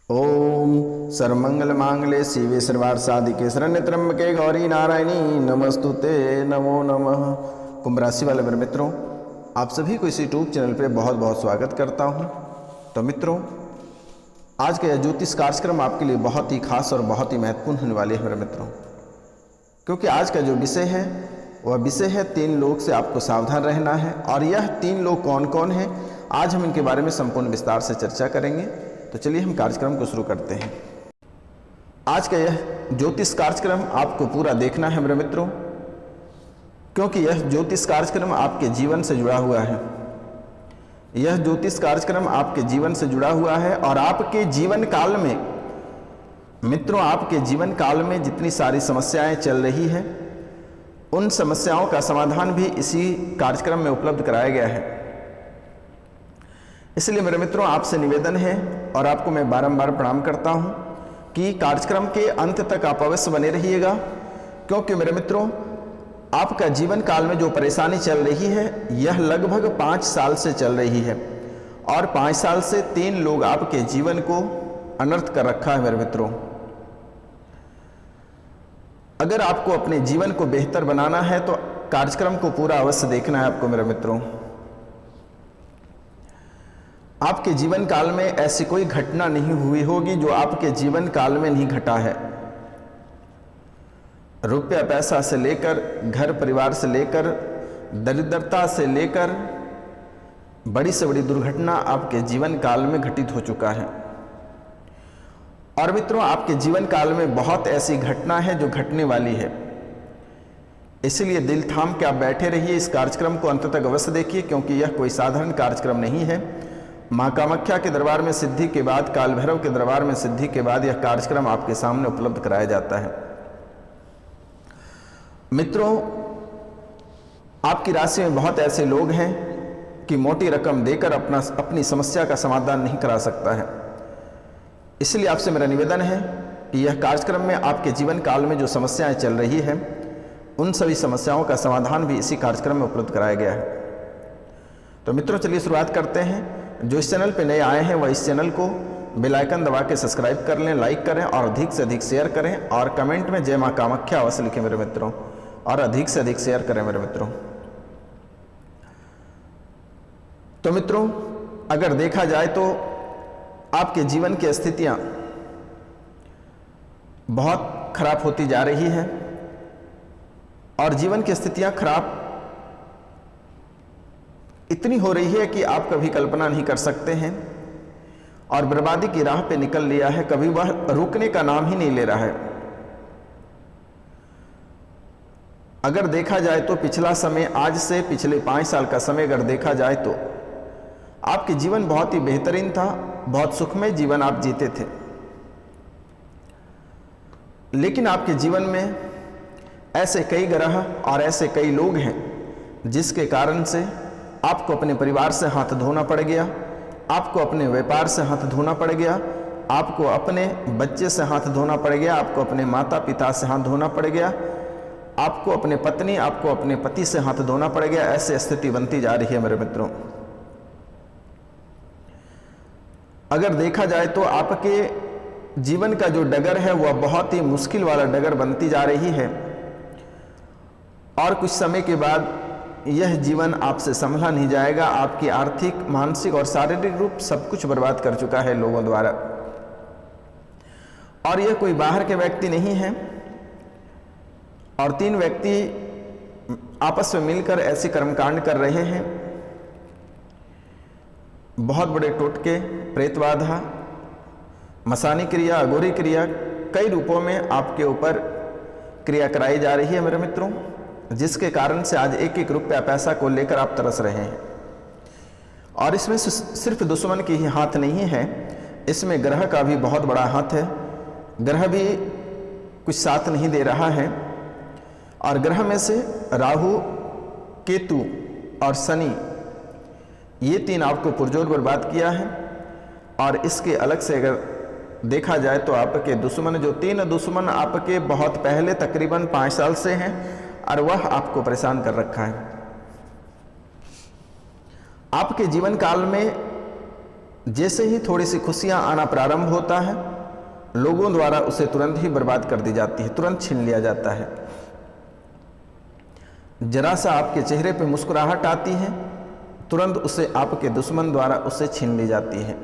ओम सर्वमंगल मांगल्ये शिवे सर्वार्थ साधिके शरण्य त्र्यंबके गौरी नारायणी नमस्तुते नमो नमः। कुंभ राशि वाले मेरे मित्रों, आप सभी को इस यूट्यूब चैनल पे बहुत बहुत स्वागत करता हूं। तो मित्रों, आज का यह ज्योतिष कार्यक्रम आपके लिए बहुत ही खास और बहुत ही महत्वपूर्ण होने वाले है मेरे मित्रों, क्योंकि आज का जो विषय है वह विषय है 3 लोग से आपको सावधान रहना है। और यह 3 लोग कौन कौन हैं, आज हम इनके बारे में संपूर्ण विस्तार से चर्चा करेंगे। तो चलिए हम कार्यक्रम को शुरू करते हैं। आज का यह ज्योतिष कार्यक्रम आपको पूरा देखना है मेरे मित्रों, क्योंकि यह ज्योतिष कार्यक्रम आपके जीवन से जुड़ा हुआ है। यह ज्योतिष कार्यक्रम आपके जीवन से जुड़ा हुआ है और आपके जीवन काल में मित्रों, आपके जीवन काल में जितनी सारी समस्याएं चल रही हैं, उन समस्याओं का समाधान भी इसी कार्यक्रम में उपलब्ध कराया गया है। इसलिए मेरे मित्रों, आपसे निवेदन है और आपको मैं बारंबार प्रणाम करता हूं कि कार्यक्रम के अंत तक आप अवश्य बने रहिएगा, क्योंकि मेरे मित्रों, आपका जीवन काल में जो परेशानी चल रही है यह लगभग 5 साल से चल रही है और 5 साल से 3 लोग आपके जीवन को अनर्थ कर रखा है मेरे मित्रों। अगर आपको अपने जीवन को बेहतर बनाना है तो कार्यक्रम को पूरा अवश्य देखना है आपको मेरे मित्रों। आपके जीवन काल में ऐसी कोई घटना नहीं हुई होगी जो आपके जीवन काल में नहीं घटा है। रुपया पैसा से लेकर, घर परिवार से लेकर, दरिद्रता से लेकर बड़ी से बड़ी दुर्घटना आपके जीवन काल में घटित हो चुका है। और मित्रों, आपके जीवन काल में बहुत ऐसी घटना है जो घटने वाली है। इसलिए दिल थाम के आप बैठे रहिए, इस कार्यक्रम को अंत तक अवश्य देखिए, क्योंकि यह कोई साधारण कार्यक्रम नहीं है। माँ कामाख्या के दरबार में सिद्धि के बाद, काल भैरव के दरबार में सिद्धि के बाद यह कार्यक्रम आपके सामने उपलब्ध कराया जाता है। मित्रों, आपकी राशि में बहुत ऐसे लोग हैं कि मोटी रकम देकर अपनी समस्या का समाधान नहीं करा सकता है। इसलिए आपसे मेरा निवेदन है कि यह कार्यक्रम में आपके जीवन काल में जो समस्याएं चल रही है, उन सभी समस्याओं का समाधान भी इसी कार्यक्रम में उपलब्ध कराया गया है। तो मित्रों, चलिए शुरुआत करते हैं। जो इस चैनल पे नए आए हैं वह इस चैनल को बेल आइकन दबा के सब्सक्राइब कर लें, लाइक करें और अधिक से अधिक शेयर करें और कमेंट में जय मां कामाख्या अवश्य लिखें मेरे मित्रों, और अधिक से अधिक शेयर करें मेरे मित्रों। तो मित्रों, अगर देखा जाए तो आपके जीवन की स्थितियां बहुत खराब होती जा रही है और जीवन की स्थितियां खराब इतनी हो रही है कि आप कभी कल्पना नहीं कर सकते हैं और बर्बादी की राह पे निकल लिया है। कभी वह रुकने का नाम ही नहीं ले रहा है। अगर देखा जाए तो पिछला समय, आज से पिछले 5 साल का समय अगर देखा जाए तो आपके जीवन बहुत ही बेहतरीन था, बहुत सुखमय जीवन आप जीते थे। लेकिन आपके जीवन में ऐसे कई ग्रह और ऐसे कई लोग हैं जिसके कारण से आपको अपने परिवार से हाथ धोना पड़ गया, आपको अपने व्यापार से हाथ धोना पड़ गया, आपको अपने बच्चे से हाथ धोना पड़ गया, आपको अपने माता पिता से हाथ धोना पड़ गया, आपको अपने पत्नी, आपको अपने पति से हाथ धोना पड़ गया। ऐसी स्थिति बनती जा रही है मेरे मित्रों। अगर देखा जाए तो आपके जीवन का जो डगर है वह बहुत ही मुश्किल वाला डगर बनती जा रही है और कुछ समय के बाद यह जीवन आपसे संभला नहीं जाएगा। आपकी आर्थिक, मानसिक और शारीरिक रूप सब कुछ बर्बाद कर चुका है लोगों द्वारा। और यह कोई बाहर के व्यक्ति नहीं है और 3 व्यक्ति आपस में मिलकर ऐसे कर्मकांड कर रहे हैं। बहुत बड़े टोटके, प्रेतबाधा, मसानी क्रिया, अघोरी क्रिया, कई रूपों में आपके ऊपर क्रिया कराई जा रही है मेरे मित्रों, जिसके कारण से आज एक एक रुपया पैसा को लेकर आप तरस रहे हैं। और इसमें सिर्फ दुश्मन की ही हाथ नहीं है, इसमें ग्रह का भी बहुत बड़ा हाथ है। ग्रह भी कुछ साथ नहीं दे रहा है और ग्रह में से राहु, केतु और शनि, ये 3 आपको पुरजोर बर्बाद किया है। और इसके अलग से अगर देखा जाए तो आपके दुश्मन, जो 3 दुश्मन आपके बहुत पहले तकरीबन 5 साल से हैं और वह आपको परेशान कर रखा है। आपके जीवन काल में जैसे ही थोड़ी सी खुशियां आना प्रारंभ होता है, लोगों द्वारा उसे तुरंत ही बर्बाद कर दी जाती है, तुरंत छीन लिया जाता है। जरा सा आपके चेहरे पे मुस्कुराहट आती है, तुरंत उसे आपके दुश्मन द्वारा उसे छीन ली जाती है।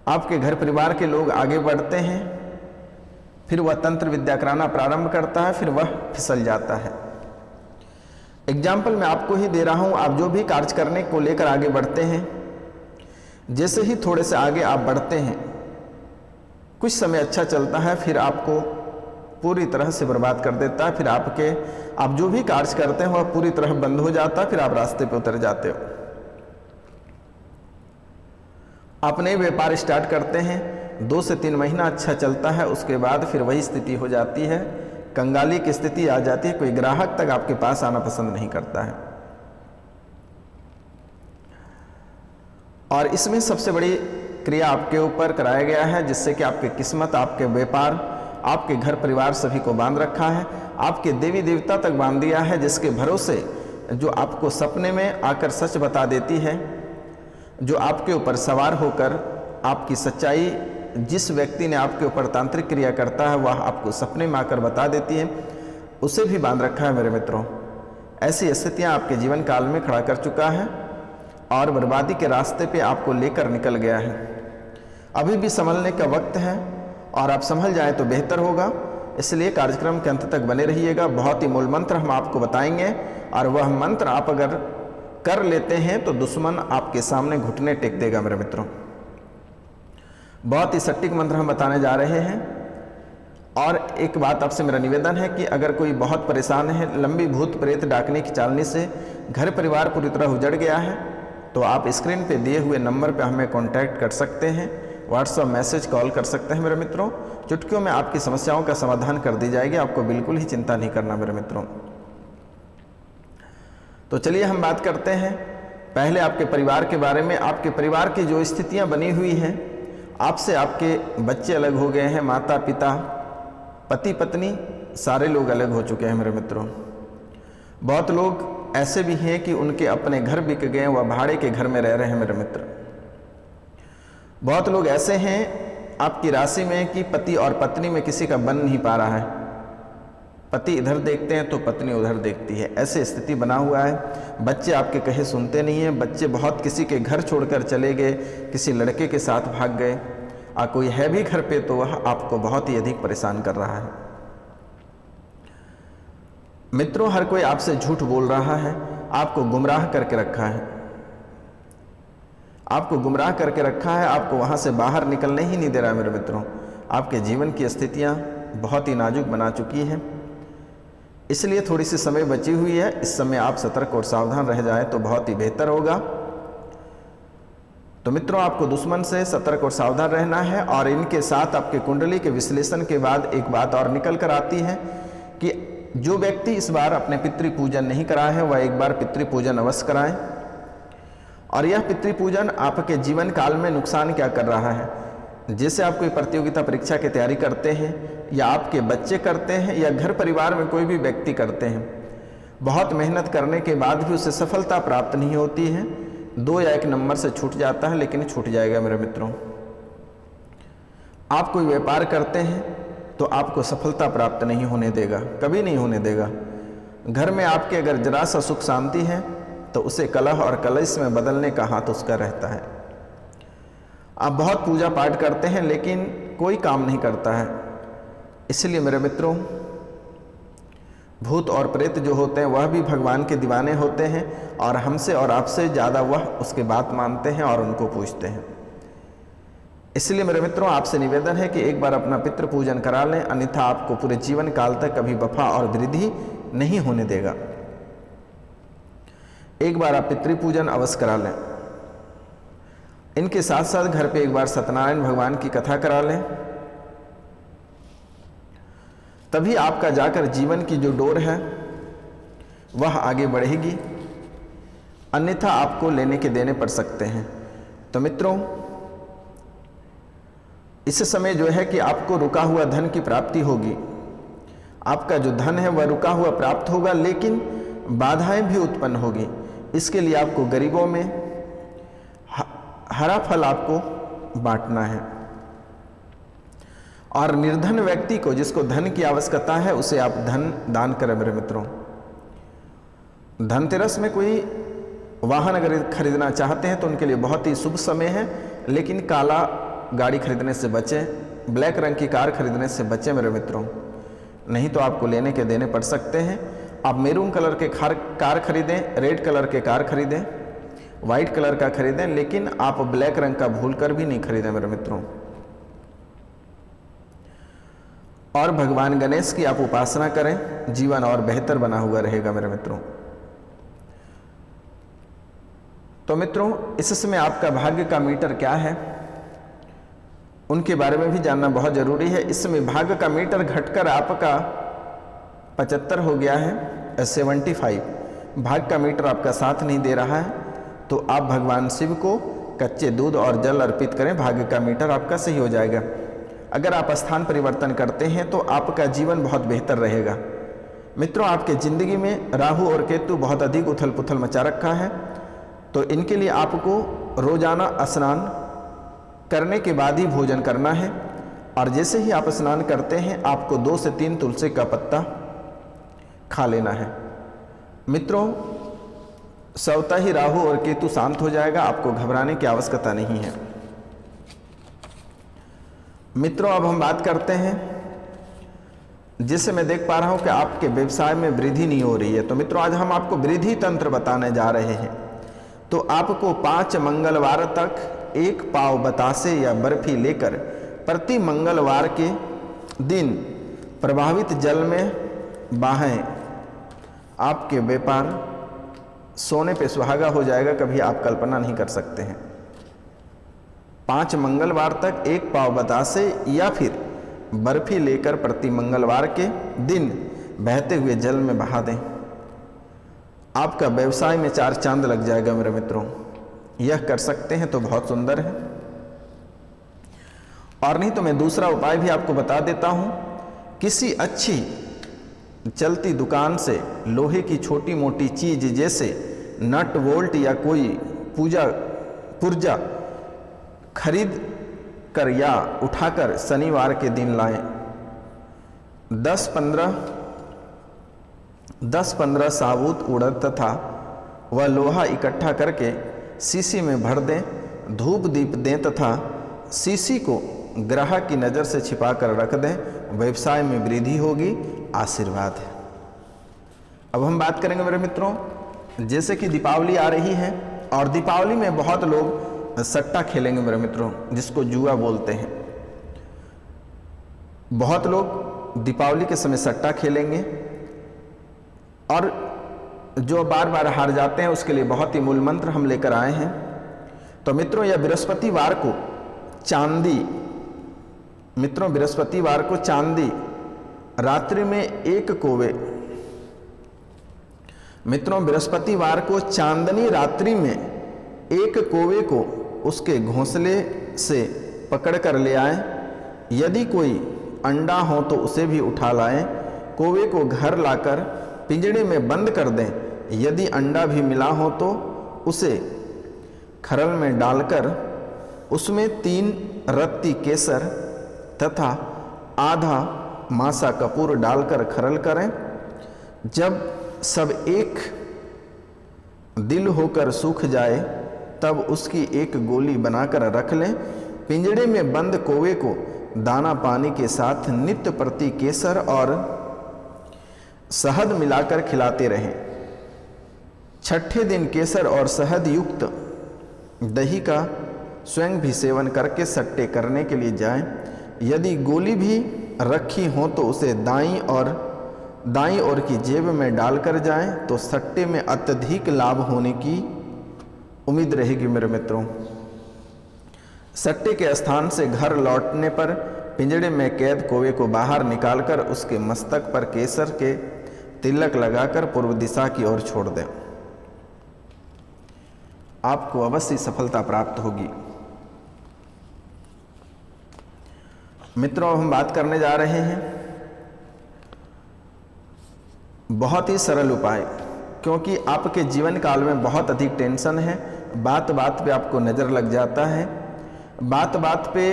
आपके घर परिवार के लोग आगे बढ़ते हैं, फिर वह तंत्र विद्या कराना प्रारंभ करता है, फिर वह फिसल जाता है। एग्जाम्पल मैं आपको ही दे रहा हूं। आप जो भी कार्य करने को लेकर आगे बढ़ते हैं, जैसे ही थोड़े से आगे आप बढ़ते हैं, कुछ समय अच्छा चलता है, फिर आपको पूरी तरह से बर्बाद कर देता है। फिर आप जो भी कार्य करते हैं वह पूरी तरह बंद हो जाता है, फिर आप रास्ते पे उतर जाते हो। आप नए व्यापार स्टार्ट करते हैं, 2 से 3 महीना अच्छा चलता है, उसके बाद फिर वही स्थिति हो जाती है, कंगाली की स्थिति आ जाती है। कोई ग्राहक तक आपके पास आना पसंद नहीं करता है। और इसमें सबसे बड़ी क्रिया आपके ऊपर कराया गया है, जिससे कि आपकी किस्मत, आपके व्यापार, आपके घर परिवार सभी को बांध रखा है। आपके देवी देवता तक बांध दिया है, जिसके भरोसे जो आपको सपने में आकर सच बता देती है, जो आपके ऊपर सवार होकर आपकी सच्चाई, जिस व्यक्ति ने आपके ऊपर तांत्रिक क्रिया करता है वह आपको सपने में आकर बता देती है, उसे भी बांध रखा है मेरे मित्रों। ऐसी स्थितियां आपके जीवन काल में खड़ा कर चुका है और बर्बादी के रास्ते पे आपको लेकर निकल गया है। अभी भी संभलने का वक्त है और आप संभल जाएं तो बेहतर होगा। इसलिए कार्यक्रम के अंत तक बने रहिएगा। बहुत ही मूल मंत्र हम आपको बताएंगे और वह मंत्र आप अगर कर लेते हैं तो दुश्मन आपके सामने घुटने टेक देगा मेरे मित्रों। बहुत ही सटीक मंत्र हम बताने जा रहे हैं। और एक बात आपसे मेरा निवेदन है कि अगर कोई बहुत परेशान है, लंबी भूत प्रेत डाकने की चालनी से घर परिवार पूरी तरह उजड़ गया है, तो आप स्क्रीन पे दिए हुए नंबर पे हमें कांटेक्ट कर सकते हैं, व्हाट्सएप मैसेज कॉल कर सकते हैं मेरे मित्रों। चुटकियों में आपकी समस्याओं का समाधान कर दी जाएगी। आपको बिल्कुल ही चिंता नहीं करना मेरे मित्रों। तो चलिए हम बात करते हैं पहले आपके परिवार के बारे में। आपके परिवार की जो स्थितियां बनी हुई हैं, आपसे आपके बच्चे अलग हो गए हैं, माता पिता, पति पत्नी सारे लोग अलग हो चुके हैं मेरे मित्रों। बहुत लोग ऐसे भी हैं कि उनके अपने घर बिक गए, वह भाड़े के घर में रह रहे हैं मेरे मित्र। बहुत लोग ऐसे हैं आपकी राशि में कि पति और पत्नी में किसी का बन नहीं पा रहा है। पति इधर देखते हैं तो पत्नी उधर देखती है, ऐसे स्थिति बना हुआ है। बच्चे आपके कहे सुनते नहीं हैं, बच्चे बहुत किसी के घर छोड़कर चले गए, किसी लड़के के साथ भाग गए, और कोई है भी घर पे तो वह आपको बहुत ही अधिक परेशान कर रहा है। मित्रों, हर कोई आपसे झूठ बोल रहा है, आपको गुमराह करके रखा है, आपको गुमराह करके रखा है, आपको वहां से बाहर निकलने ही नहीं दे रहा है मेरे मित्रों। आपके जीवन की स्थितियां बहुत ही नाजुक बना चुकी हैं, इसलिए थोड़ी सी समय बची हुई है। इस समय आप सतर्क और सावधान रह जाएं तो बहुत ही बेहतर होगा। तो मित्रों, आपको दुश्मन से सतर्क और सावधान रहना है। और इनके साथ आपके कुंडली के विश्लेषण के बाद एक बात और निकल कर आती है कि जो व्यक्ति इस बार अपने पितृ पूजन नहीं कराए हैं, वह एक बार पितृ पूजन अवश्य कराएं। और यह पितृ पूजन आपके जीवन काल में नुकसान क्या कर रहा है, जैसे आप कोई प्रतियोगिता परीक्षा की तैयारी करते हैं, या आपके बच्चे करते हैं, या घर परिवार में कोई भी व्यक्ति करते हैं, बहुत मेहनत करने के बाद भी उसे सफलता प्राप्त नहीं होती है, 2 या 1 नंबर से छूट जाता है, लेकिन छूट जाएगा मेरे मित्रों। आप कोई व्यापार करते हैं तो आपको सफलता प्राप्त नहीं होने देगा, कभी नहीं होने देगा। घर में आपके अगर जरा सा सुख शांति है तो उसे कलह और कलेश में बदलने का हाथ उसका रहता है। आप बहुत पूजा पाठ करते हैं लेकिन कोई काम नहीं करता है। इसलिए मेरे मित्रों, भूत और प्रेत जो होते हैं वह भी भगवान के दीवाने होते हैं, और हमसे और आपसे ज़्यादा वह उसके बात मानते हैं और उनको पूजते हैं। इसलिए मेरे मित्रों, आपसे निवेदन है कि एक बार अपना पितृ पूजन करा लें, अन्यथा आपको पूरे जीवन काल तक कभी वफा और वृद्धि नहीं होने देगा। एक बार आप पितृ पूजन अवश्य करा लें। इनके साथ साथ घर पे एक बार सत्यनारायण भगवान की कथा करा लें, तभी आपका जाकर जीवन की जो डोर है वह आगे बढ़ेगी, अन्यथा आपको लेने के देने पड़ सकते हैं। तो मित्रों, इस समय जो है कि आपको रुका हुआ धन की प्राप्ति होगी। आपका जो धन है वह रुका हुआ प्राप्त होगा, लेकिन बाधाएं भी उत्पन्न होगी। इसके लिए आपको गरीबों में हरा फल आपको बांटना है। और निर्धन व्यक्ति को, जिसको धन की आवश्यकता है, उसे आप धन दान करें मेरे मित्रों। धनतेरस में कोई वाहन अगर खरीदना चाहते हैं तो उनके लिए बहुत ही शुभ समय है, लेकिन काला गाड़ी खरीदने से बचें, ब्लैक रंग की कार खरीदने से बचें मेरे मित्रों, नहीं तो आपको लेने के देने पड़ सकते हैं। आप मैरून कलर के कार खरीदें, रेड कलर के कार खरीदें, वाइट कलर का खरीदें, लेकिन आप ब्लैक रंग का भूल कर भी नहीं खरीदें मेरे मित्रों। और भगवान गणेश की आप उपासना करें, जीवन और बेहतर बना हुआ रहेगा मेरे मित्रों। तो मित्रों, इस समय आपका भाग्य का मीटर क्या है, उनके बारे में भी जानना बहुत जरूरी है। इस समय भाग्य का मीटर घटकर आपका 75 हो गया है, 75। भाग्य का मीटर आपका साथ नहीं दे रहा है, तो आप भगवान शिव को कच्चे दूध और जल अर्पित करें, भाग्य का मीटर आपका सही हो जाएगा। अगर आप स्थान परिवर्तन करते हैं तो आपका जीवन बहुत बेहतर रहेगा। मित्रों, आपके जिंदगी में राहु और केतु बहुत अधिक उथल पुथल मचा रखा है, तो इनके लिए आपको रोजाना स्नान करने के बाद ही भोजन करना है। और जैसे ही आप स्नान करते हैं आपको 2 से 3 तुलसी का पत्ता खा लेना है। मित्रों, स्वतः ही राहु और केतु शांत हो जाएगा, आपको घबराने की आवश्यकता नहीं है। मित्रों, अब हम बात करते हैं, जिससे मैं देख पा रहा हूं कि आपके व्यवसाय में वृद्धि नहीं हो रही है। तो मित्रों, आज हम आपको वृद्धि तंत्र बताने जा रहे हैं। तो आपको 5 मंगलवार तक 1 पाव बतासे या बर्फी लेकर प्रति मंगलवार के दिन प्रभावित जल में बहाएं। आपके व्यापार सोने पे सुहागा हो जाएगा, कभी आप कल्पना नहीं कर सकते हैं। 5 मंगलवार तक 1 पाव बतासे या फिर बर्फी लेकर प्रति मंगलवार के दिन बहते हुए जल में बहा दें। आपका व्यवसाय में 4 चांद लग जाएगा मेरे मित्रों। यह कर सकते हैं तो बहुत सुंदर है, और नहीं तो मैं दूसरा उपाय भी आपको बता देता हूं। किसी अच्छी चलती दुकान से लोहे की छोटी मोटी चीज जैसे नट वोल्ट या कोई पुर्जा खरीद कर या उठाकर शनिवार के दिन लाएं। 10-15 साबुत उड़द तथा वह लोहा इकट्ठा करके शीशी में भर दें, धूप दीप दें तथा शीशी को ग्राहक की नज़र से छिपा कर रख दें। व्यवसाय में वृद्धि होगी, आशीर्वाद है। अब हम बात करेंगे मेरे मित्रों, जैसे कि दीपावली आ रही है और दीपावली में बहुत लोग सट्टा खेलेंगे मेरे मित्रों, जिसको जुआ बोलते हैं। बहुत लोग दीपावली के समय सट्टा खेलेंगे और जो बार बार हार जाते हैं उसके लिए बहुत ही मूल मंत्र हम लेकर आए हैं। तो मित्रों, यह बृहस्पतिवार को चांदी, मित्रों बृहस्पतिवार को चांदी रात्रि में 1 कोवे, मित्रों बृहस्पतिवार को चांदनी रात्रि में 1 कोवे को उसके घोंसले से पकड़ कर ले आए। यदि कोई अंडा हो तो उसे भी उठा लाएं। कोवे को घर लाकर पिंजड़े में बंद कर दें। यदि अंडा भी मिला हो तो उसे खरल में डालकर उसमें 3 रत्ती केसर तथा आधा मासा कपूर डालकर खरल करें। जब सब एक दिल होकर सूख जाए तब उसकी 1 गोली बनाकर रख लें। पिंजड़े में बंद कौवे को दाना पानी के साथ नित्य प्रति केसर और शहद मिलाकर खिलाते रहें। 6ठे दिन केसर और शहद युक्त दही का स्वयं भी सेवन करके सट्टे करने के लिए जाएं। यदि गोली भी रखी हो तो उसे दाईं ओर की जेब में डालकर जाएं, तो सट्टे में अत्यधिक लाभ होने की उम्मीद रहेगी मेरे मित्रों। सट्टे के स्थान से घर लौटने पर पिंजड़े में कैद कौवे को बाहर निकालकर उसके मस्तक पर केसर के तिलक लगाकर पूर्व दिशा की ओर छोड़ दें। आपको अवश्य सफलता प्राप्त होगी। मित्रों, हम बात करने जा रहे हैं बहुत ही सरल उपाय, क्योंकि आपके जीवन काल में बहुत अधिक टेंशन है बात बात पे आपको नज़र लग जाता है, बात बात पे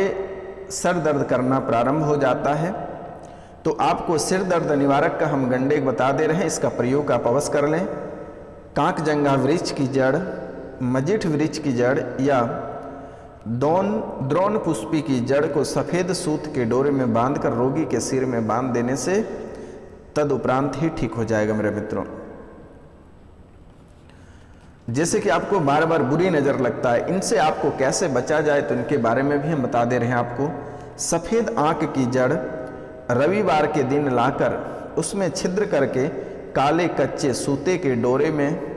सर दर्द करना प्रारंभ हो जाता है, तो आपको सिर दर्द निवारक का हम गंडेक बता दे रहे हैं। इसका प्रयोग आप अवश्य कर लें। कांकजंगा वृक्ष की जड़, मजिठ वृक्ष की जड़ या द्रोण पुष्पी की जड़ को सफ़ेद सूत के डोरे में बांधकर रोगी के सिर में बांध देने से तदुपरांत ही ठीक हो जाएगा मेरे मित्रों। जैसे कि आपको बार बार बुरी नज़र लगता है, इनसे आपको कैसे बचा जाए तो इनके बारे में भी हम बता दे रहे हैं आपको। सफ़ेद आंक की जड़ रविवार के दिन लाकर उसमें छिद्र करके काले कच्चे सूते के डोरे में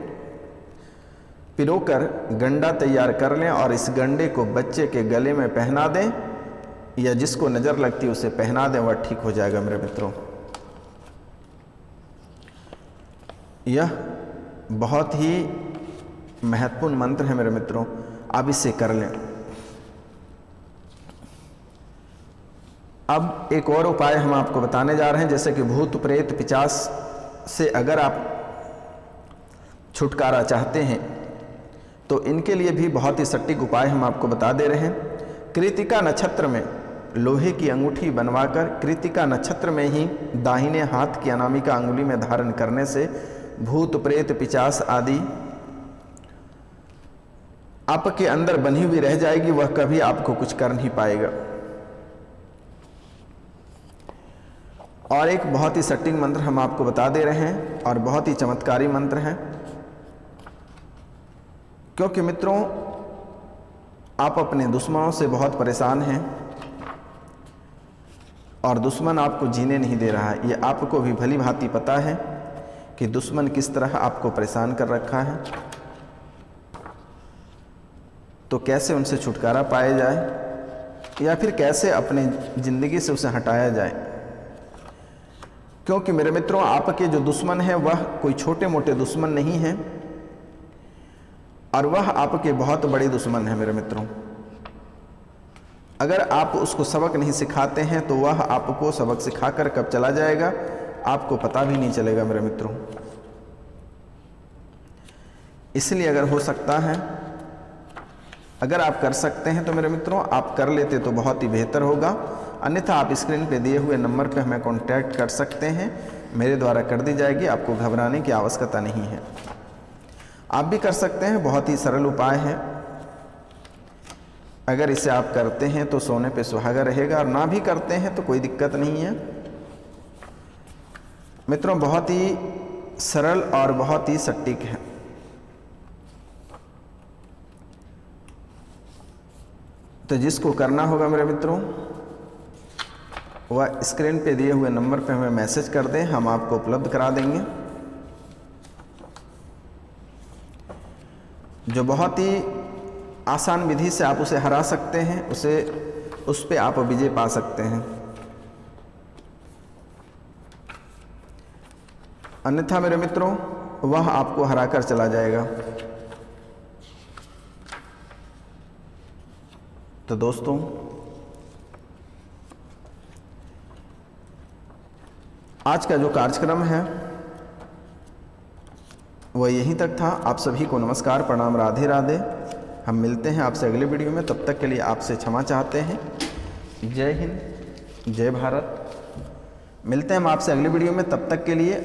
पिरोकर गंडा तैयार कर लें और इस गंडे को बच्चे के गले में पहना दें या जिसको नज़र लगती है उसे पहना दें, वह ठीक हो जाएगा मेरे मित्रों। यह बहुत ही महत्वपूर्ण मंत्र है मेरे मित्रों, आप इसे कर लें। अब एक और उपाय हम आपको बताने जा रहे हैं। जैसे कि भूत प्रेत पिशाच से अगर आप छुटकारा चाहते हैं तो इनके लिए भी बहुत ही सटीक उपाय हम आपको बता दे रहे हैं। कृतिका नक्षत्र में लोहे की अंगूठी बनवाकर कृतिका नक्षत्र में ही दाहिने हाथ की अनामिका अंगुली में धारण करने से भूत प्रेत पिशाच आदि आपके अंदर बनी हुई रह जाएगी, वह कभी आपको कुछ कर नहीं पाएगा। और एक बहुत ही सटीक मंत्र हम आपको बता दे रहे हैं और बहुत ही चमत्कारी मंत्र है, क्योंकि मित्रों आप अपने दुश्मनों से बहुत परेशान हैं और दुश्मन आपको जीने नहीं दे रहा है। ये आपको भी भली भांति पता है कि दुश्मन किस तरह आपको परेशान कर रखा है, तो कैसे उनसे छुटकारा पाया जाए या फिर कैसे अपनी ज़िंदगी से उसे हटाया जाए। क्योंकि मेरे मित्रों आपके जो दुश्मन हैं वह कोई छोटे मोटे दुश्मन नहीं हैं और वह आपके बहुत बड़े दुश्मन हैं मेरे मित्रों। अगर आप उसको सबक नहीं सिखाते हैं तो वह आपको सबक सिखाकर कब चला जाएगा आपको पता भी नहीं चलेगा मेरे मित्रों। इसलिए अगर हो सकता है, अगर आप कर सकते हैं तो मेरे मित्रों आप कर लेते तो बहुत ही बेहतर होगा। अन्यथा आप स्क्रीन पे दिए हुए नंबर पे हमें कांटेक्ट कर सकते हैं, मेरे द्वारा कर दी जाएगी, आपको घबराने की आवश्यकता नहीं है। आप भी कर सकते हैं, बहुत ही सरल उपाय है। अगर इसे आप करते हैं तो सोने पे सुहागा रहेगा और ना भी करते हैं तो कोई दिक्कत नहीं है मित्रों। बहुत ही सरल और बहुत ही सटीक है। तो जिसको करना होगा मेरे मित्रों वह स्क्रीन पे दिए हुए नंबर पे हमें मैसेज कर दें, हम आपको उपलब्ध करा देंगे। जो बहुत ही आसान विधि से आप उसे हरा सकते हैं, उस पे आप विजय पा सकते हैं। अन्यथा मेरे मित्रों वह आपको हराकर चला जाएगा। तो दोस्तों आज का जो कार्यक्रम है वह यहीं तक था। आप सभी को नमस्कार, प्रणाम, राधे राधे। हम मिलते हैं आपसे अगले वीडियो में, तब तक के लिए आपसे क्षमा चाहते हैं। जय हिंद, जय भारत। मिलते हैं हम आपसे अगले वीडियो में, तब तक के लिए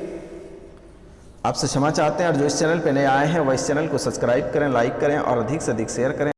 आपसे क्षमा चाहते हैं। और जो इस चैनल पर नए आए हैं वह इस चैनल को सब्सक्राइब करें, लाइक करें और अधिक से अधिक शेयर करें।